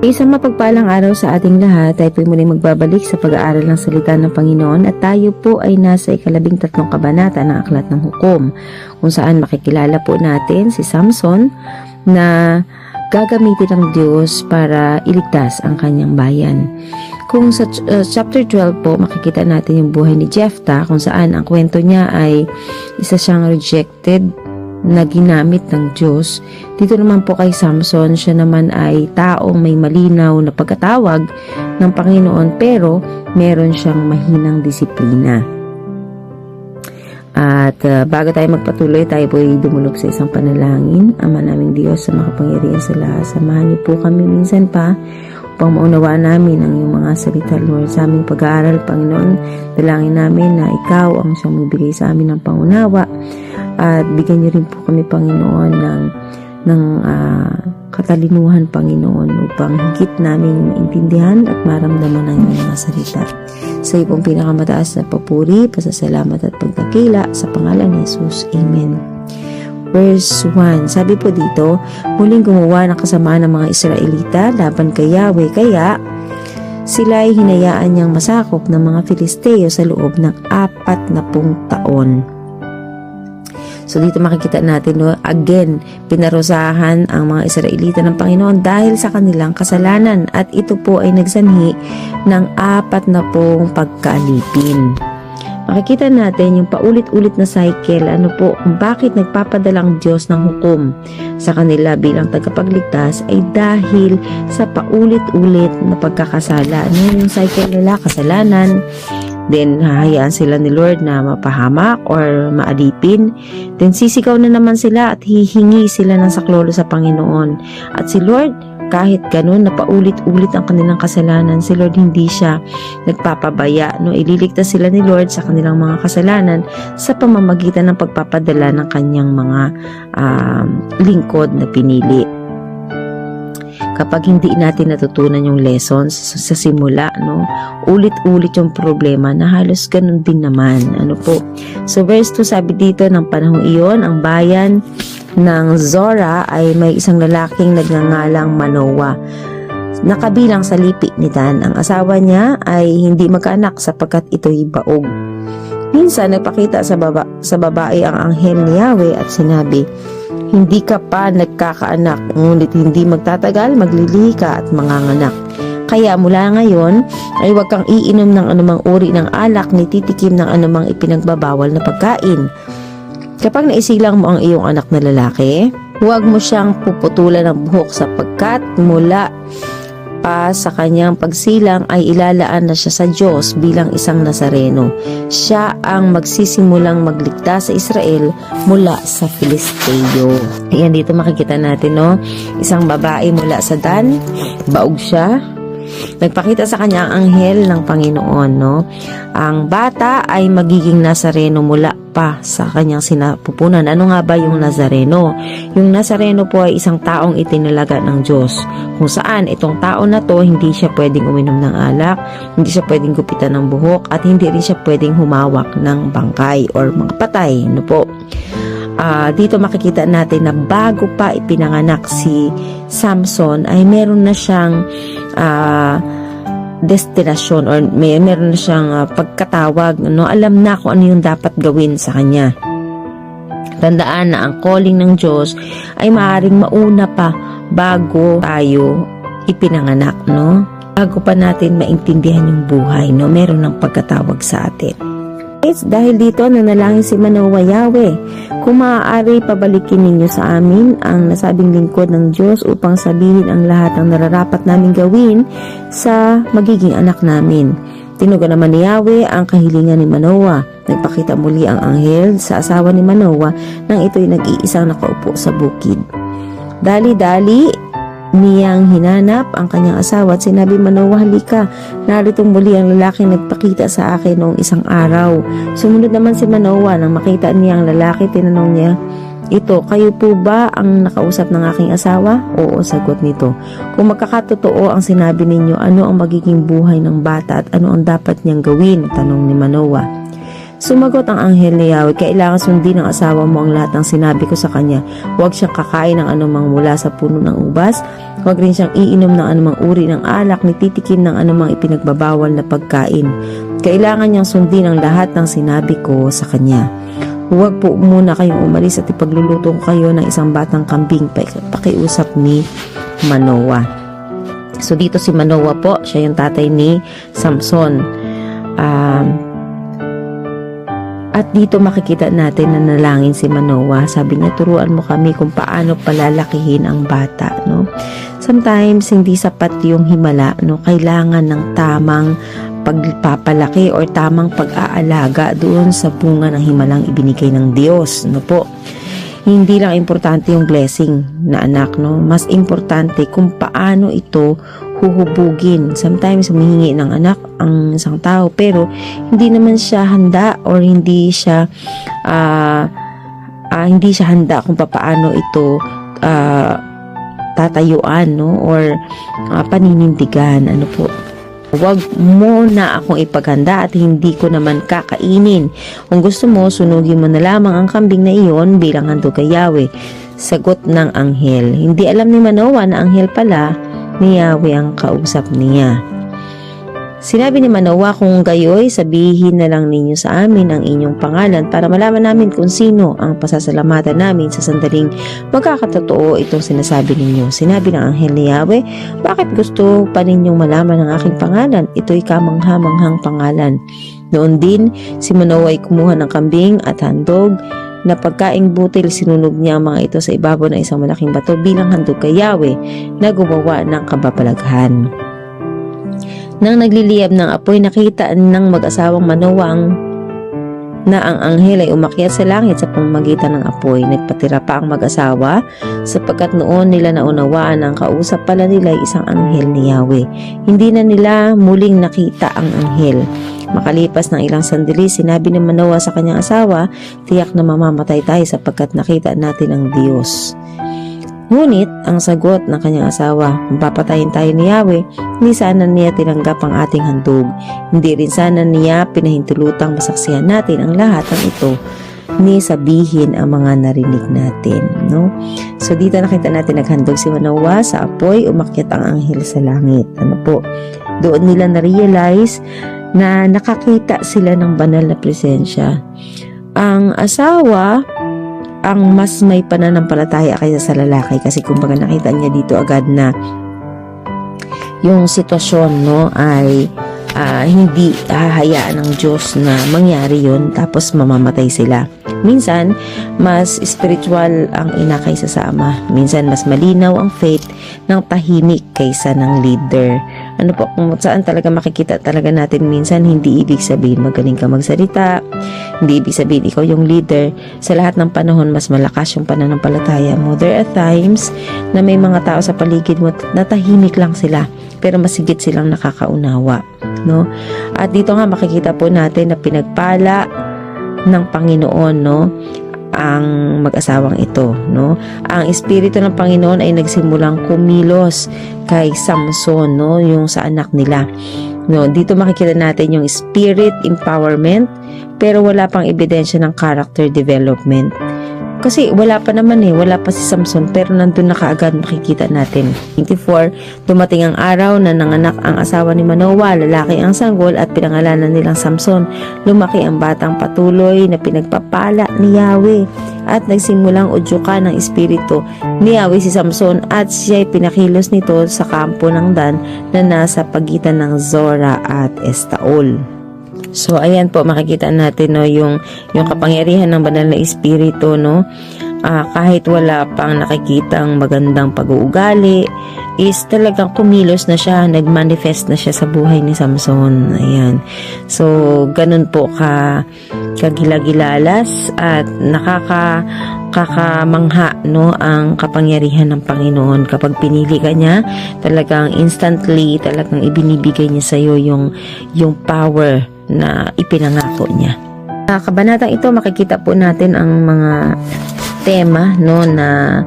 Isang mapagpalang araw sa ating lahat. Tayo po muli magbabalik sa pag-aaral ng salita ng Panginoon at tayo po ay nasa 13 kabanata ng Aklat ng Hukom, kung saan makikilala po natin si Samson na gagamitin ng Diyos para iligtas ang kanyang bayan. Kung sa chapter 12 po, makikita natin yung buhay ni Jephthah, kung saan ang kwento niya ay isa siyang rejected na ginamit ng Diyos. Dito naman po kay Samson, siya naman ay taong may malinaw na pagkatawag ng Panginoon pero meron siyang mahinang disiplina. At bago tayo magpatuloy, tayo po ay dumulog sa isang panalangin. Ama naming Diyos sa makapangyarihan sa lahat, samahan niyo po kami minsan pa upang maunawaan namin ang iyong mga salita, Lord. Sa aming pag-aaral, Panginoon, dalangin namin na ikaw ang siyang magbigay sa amin ng pangunawa at bigyan niyo rin po kami, Panginoon, ng katalinuhan, Panginoon, upang higit namin maintindihan at maramdaman ang iyong mga salita. Sa iyo pong pinakamataas na papuri, pasasalamat at pagdakila sa pangalan ni Jesus. Amen. Verse 1, sabi po dito, muling gumawa ng kasamaan ng mga Israelita laban kay Yahweh, kaya sila ay hinayaan niyang masakop ng mga Filisteo sa loob ng 40 taon. So dito makikita natin, no, again, pinarusahan ang mga Israelita ng Panginoon dahil sa kanilang kasalanan at ito po ay nagsanhi ng 40 pagkaalipin. Makikita natin yung paulit-ulit na cycle, kung bakit nagpapadalang Diyos ng hukom sa kanila bilang tagapagligtas ay dahil sa paulit-ulit na pagkakasala. Yung cycle nila, kasalanan, then hahayaan sila ni Lord na mapahamak or maalipin, then sisigaw na naman sila at hihingi sila ng saklolo sa Panginoon. At si Lord, kahit ganun na paulit-ulit ang kanilang kasalanan, si Lord hindi siya nagpapabaya. Ililigtas sila ni Lord sa kanilang mga kasalanan sa pamamagitan ng pagpapadala ng kanyang mga lingkod na pinili. Kapag hindi natin natutunan yung lessons sa simula, ulit-ulit yung problema na halos ganun din naman. So verse 2, sabi dito, ng panahong iyon, ang bayan ng Zorah ay may isang lalaking nagngangalang Manoah, nakabilang sa lipi ni Dan. Ang asawa niya ay hindi magkaanak sapagkat ito'y baog. Minsan nagpakita sa babae ang anghel ni Yahweh at sinabi, hindi ka pa nagkakaanak, ngunit hindi magtatagal, maglilihi ka at manganganak. Kaya mula ngayon ay huwag kang iinom ng anumang uri ng alak ni titikim ng anumang ipinagbabawal na pagkain. Kapag naisilang mo ang iyong anak na lalaki, huwag mo siyang puputulan ng buhok sapagkat mula pa sa kanyang pagsilang ay ilalaan na siya sa Diyos bilang isang Nazareno. Siya ang magsisimulang magligtas sa Israel mula sa Filisteo. Ayan, dito makikita natin, isang babae mula sa Dan, baog siya. Nagpakita sa kanya ang anghel ng Panginoon, Ang bata ay magiging Nazareno mula pa sa kanyang sinapupunan. Ano nga ba yung Nazareno? Yung Nazareno po ay isang taong itinalaga ng Diyos, kung saan itong tao na to hindi siya pwedeng uminom ng alak, hindi siya pwedeng gupitan ng buhok, at hindi rin siya pwedeng humawak ng bangkay or mga patay. Dito makikita natin na bago pa ipinanganak si Samson ay meron na siyang destinasyon or meron na siyang pagkatawag, alam na kung ano yung dapat gawin sa kanya. Tandaan na ang calling ng Diyos ay maaaring mauna pa bago tayo ipinanganak, bago pa natin maintindihan yung buhay, meron ng pagkatawag sa atin. Dahil dito, nanalangin si Manoah, Yahweh, kung maaari pabalikin ninyo sa amin ang nasabing lingkod ng Diyos upang sabihin ang lahat ng nararapat namin gawin sa magiging anak namin. Tinugon naman ni Yahweh ang kahilingan ni Manoah. Nagpakita muli ang anghel sa asawa ni Manoah nang ito'y nag-iisang nakaupo sa bukid. Dali-dali niyang hinanap ang kanyang asawa at sinabi, Manoah, halika, naritong muli ang lalaking nagpakita sa akin noong isang araw. Sumunod naman si Manoah, nang makita niya ang lalaki, tinanong niya, ito, kayo po ba ang nakausap ng aking asawa? Oo, sagot nito. Kung magkakatotoo ang sinabi ninyo, ano ang magiging buhay ng bata at ano ang dapat niyang gawin? Tanong ni Manoah. Sumagot ang anghel ni Yahweh, kailangan sundin ng asawa mo ang lahat ng sinabi ko sa kanya. Huwag siyang kakain ng anumang mula sa puno ng ubas, Huwag rin siyang iinom ng anumang uri ng alak ni titikim ng anumang ipinagbabawal na pagkain. Kailangan niyang sundin ang lahat ng sinabi ko sa kanya. Huwag po muna kayong umalis at ipagluluto ko kayo ng isang batang kambing, pakiusap ni Manoah. So dito si Manoah po, siya yung tatay ni Samson. At dito makikita natin na nalangin si Manoah. Sabi niya, turuan mo kami kung paano palalakihin ang bata, no? Sometimes hindi sapat yung himala, no? Kailangan ng tamang pagpapalaki or tamang pag-aalaga doon sa bunga ng himalang ibinigay ng Diyos, no po? Hindi lang importante yung blessing na anak, no? Mas importante kung paano ito huhubugin. Sometimes humihingi ng anak ang isang tao pero hindi naman siya handa or hindi siya handa kung paano ito tatayuan, no? Or paninindigan, ano po. Huwag mo na akong ipaghanda at hindi ko naman kakainin. Kung gusto mo, sunugin mo na lamang ang kambing na iyon bilang handog kay Yahweh. Sagot ng anghel. Hindi alam ni Manoah na anghel pala ni Yahweh ang kausap niya. Sinabi ni Manoah, kung gayoy, sabihin na lang ninyo sa amin ang inyong pangalan para malaman namin kung sino ang pasasalamatan namin sa sandaling magkakatotoo itong sinasabi ninyo. Sinabi ng anghel ni Yahweh, bakit gusto pa ninyong malaman ang aking pangalan? Ito'y kamangha-manghang pangalan. Noon din, si Manoah ay kumuha ng kambing at handog na pagkaing butil, sinunog niya ang mga ito sa ibabaw ng isang malaking bato bilang handog kay Yahweh na gumawa ng kababalaghan. Nang nagliliyab ng apoy, nakita ng mag-asawang Manoah na ang anghel ay umakyat sa langit sa pamamagitan ng apoy. Nagpatira pa ang mag-asawa sapagkat noon nila naunawaan ang kausap pala nila ay isang anghel ni Yahweh. Hindi na nila muling nakita ang anghel. Makalipas ng ilang sandali, sinabi ni Manoah sa kanyang asawa, tiyak na mamamatay tayo sapagkat nakita natin ang Diyos. Ngunit, ang sagot ng kanyang asawa, kung papatayin tayo ni Yahweh, hindi sana niya tinanggap ang ating handog. Hindi rin sana niya pinahintulutang masaksihan natin ang lahat ng ito ni sabihin ang mga narinig natin, no? So dito nakita natin naghandog si Manoah sa apoy, umakyat ang anghel sa langit. Ano po? Doon nila na-realize na nakakita sila ng banal na presensya. Ang asawa ang mas may pananampalataya kaysa sa lalaki kasi kumbaga nakita niya dito agad na yung sitwasyon, no, ay hindi hahayaan ng Diyos na mangyari yun tapos mamamatay sila. Minsan, mas spiritual ang ina kaysa sa ama. Minsan, mas malinaw ang faith ng tahimik kaysa ng leader. Ano po, kung saan talaga makikita talaga natin minsan, hindi ibig sabihin magaling ka magsalita, hindi ibig sabihin ikaw yung leader. Sa lahat ng panahon, mas malakas yung pananampalataya mo. There are times na may mga tao sa paligid mo na tahimik lang sila, pero masigit silang nakakaunawa, no? At dito nga makikita po natin na pinagpala ng Panginoon, no, ang mag-asawang ito, no? Ang espiritu ng Panginoon ay nagsimulang kumilos kay Samson, no, yung sa anak nila. No, dito makikita natin yung spirit empowerment pero wala pang ebidensya ng character development. Kasi wala pa naman wala pa si Samson pero nandun na kaagad makikita natin. 24, dumating ang araw na nanganak ang asawa ni Manoah, lalaki ang sanggol at pinangalanan nilang Samson. Lumaki ang batang patuloy na pinagpapala ni Yahweh at nagsimulang udyukan ng espiritu ni Yahweh si Samson at siya ay pinakilos nito sa kampo ng Dan na nasa pagitan ng Zora at Estaol. So ayan po makikita natin, no, yung kapangyarihan ng banal na espiritu, no. Kahit wala pang nakikitang magandang pag-uugali is talagang kumilos na siya, nagmanifest na siya sa buhay ni Samson. Ayan. So ganun po kagilagilalas at kakamangha, no, ang kapangyarihan ng Panginoon. Kapag pinili ka niya, talagang instantly talagang ibinibigay niya sa iyo yung power na ipinangako niya. Sa kabanatang ito makikita po natin ang mga tema, no, na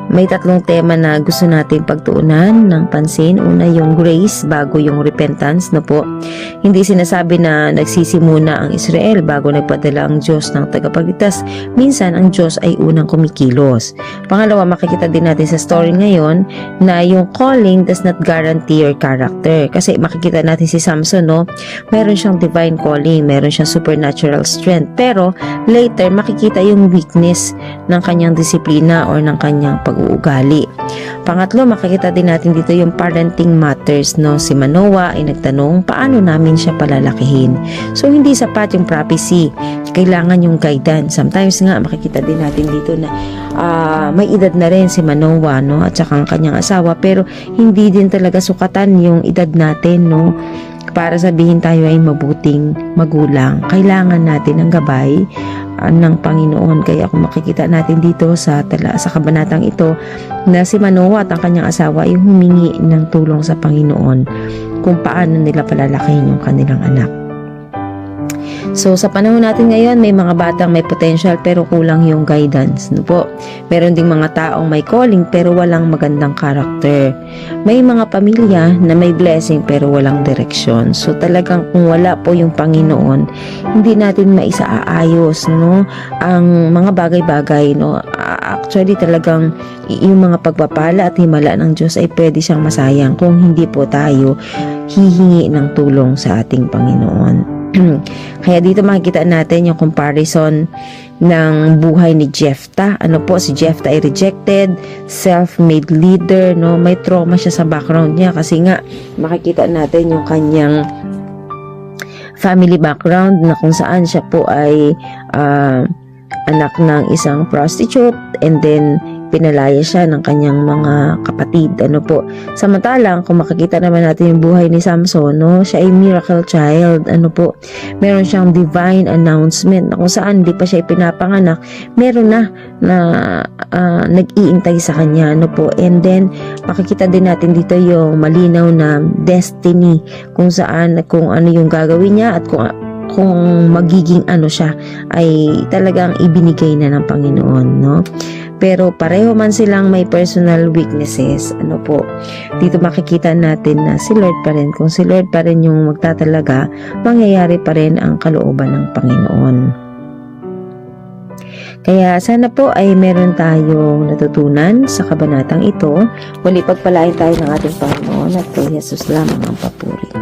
may tatlong tema na gusto nating pagtuunan ng pansin. Una, yung grace bago yung repentance, no po. Hindi sinasabi na nagsisi muna ang Israel bago nagpadala ang Diyos ng tagapagligtas. Minsan, ang Diyos ay unang kumikilos. Pangalawa, makikita din natin sa story ngayon na yung calling does not guarantee your character. Kasi makikita natin si Samson, no? Meron siyang divine calling, meron siyang supernatural strength. Pero, later, makikita yung weakness ng kanyang disiplina or ng kanyang pag-uugali. Pangatlo, makikita din natin dito yung parenting matters, no? Si Manoah ay nagtanong, paano namin siya palalakihin? So, hindi sapat yung prophecy. Kailangan yung guidance. Sometimes nga, makikita din natin dito na may edad na rin si Manoah, no? At saka ang kanyang asawa, pero hindi din talaga sukatan yung edad natin, no? Para sabihin tayo ay mabuting magulang. Kailangan natin ng gabay ng Panginoon. Kaya kung makikita natin dito sa kabanatang ito na si Manoah at ang kanyang asawa ay humingi ng tulong sa Panginoon kung paano nila palalakihin yung kanilang anak. So, sa panahon natin ngayon, may mga batang may potential pero kulang yung guidance, no po? Meron ding mga taong may calling pero walang magandang character. May mga pamilya na may blessing pero walang direksyon. So, talagang kung wala po yung Panginoon, hindi natin maisaayos, no? Ang mga bagay-bagay, no? Actually, talagang yung mga pagpapala at himala ng Diyos ay pwede siyang masayang kung hindi po tayo hihingi ng tulong sa ating Panginoon. Kaya dito makikita natin yung comparison ng buhay ni Jephthah. Ano po, si Jephthah ay rejected, self-made leader, no? May trauma siya sa background niya kasi nga makikita natin yung kanyang family background na kung saan siya po ay anak ng isang prostitute and then pinalaya siya ng kanyang mga kapatid, ano po. Samantalang, kung makikita naman natin yung buhay ni Samson, no, siya ay miracle child, ano po. Meron siyang divine announcement na kung saan hindi pa siya ipinapanganak, meron na nag-iintay sa kanya, ano po. And then, makikita din natin dito yung malinaw na destiny, kung saan, kung ano yung gagawin niya at kung magiging ano siya ay talagang ibinigay na ng Panginoon, no? Pero pareho man silang may personal weaknesses, ano po, dito makikita natin na si Lord pa rin. Kung si Lord pa rin yung magtatalaga, mangyayari pa rin ang kalooban ng Panginoon. Kaya sana po ay meron tayong natutunan sa kabanatang ito. Muli pagpalain tayo ng ating Panginoon at kay Jesus lamang ang papuri.